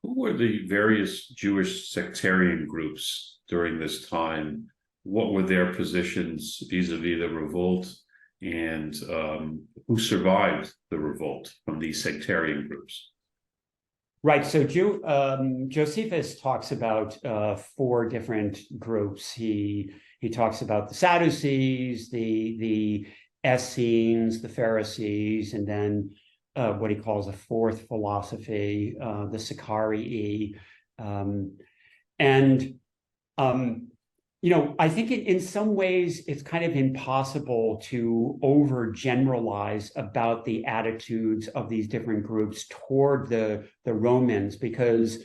Who were the various Jewish sectarian groups during this time? What were their positions vis-a-vis the revolt, and who survived the revolt from these sectarian groups? Right. So Josephus talks about four different groups. He talks about the Sadducees, the Essenes, the Pharisees, and then what he calls a fourth philosophy, the Sectarian. I think in some ways it's kind of impossible to overgeneralize about the attitudes of these different groups toward the Romans, because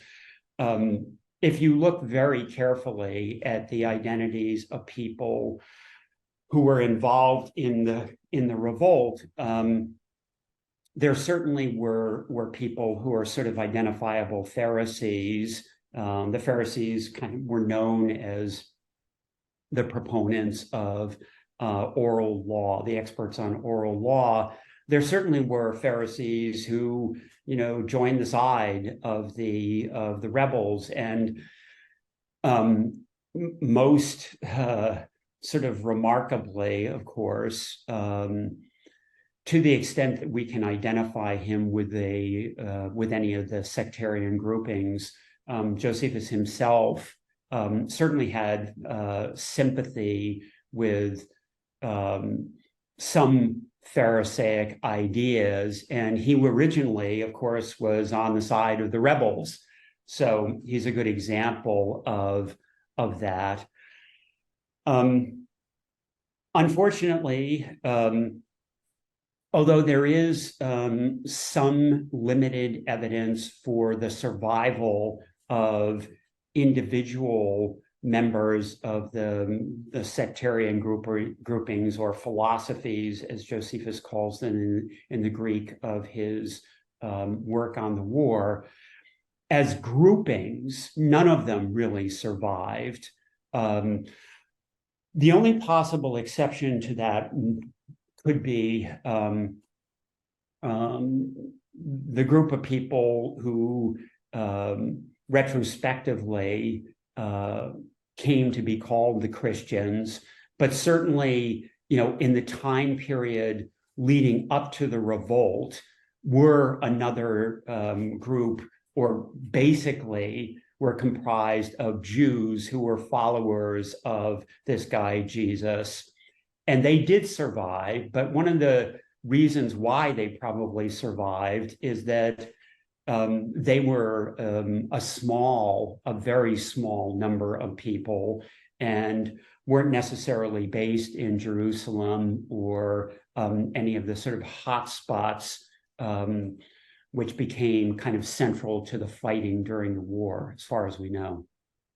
if you look very carefully at the identities of people who were involved in the revolt, there certainly were people who are sort of identifiable Pharisees. The Pharisees kind of were known as the proponents of oral law, the experts on oral law. There certainly were Pharisees who, joined the side of the rebels, and most sort of remarkably, of course, to the extent that we can identify him with any of the sectarian groupings, Josephus himself certainly had sympathy with some Pharisaic ideas, and he originally, of course, was on the side of the rebels. So he's a good example of that. Unfortunately, although there is some limited evidence for the survival of individual members of the sectarian groupings or philosophies, as Josephus calls them in the Greek of his work on the war, as groupings, none of them really survived. The only possible exception to that could be the group of people who retrospectively came to be called the Christians, but certainly, in the time period leading up to the revolt, were another group, or basically were comprised of Jews who were followers of this guy, Jesus. And they did survive, but one of the reasons why they probably survived is that they were a very small number of people, and weren't necessarily based in Jerusalem or any of the sort of hot spots which became kind of central to the fighting during the war, as far as we know.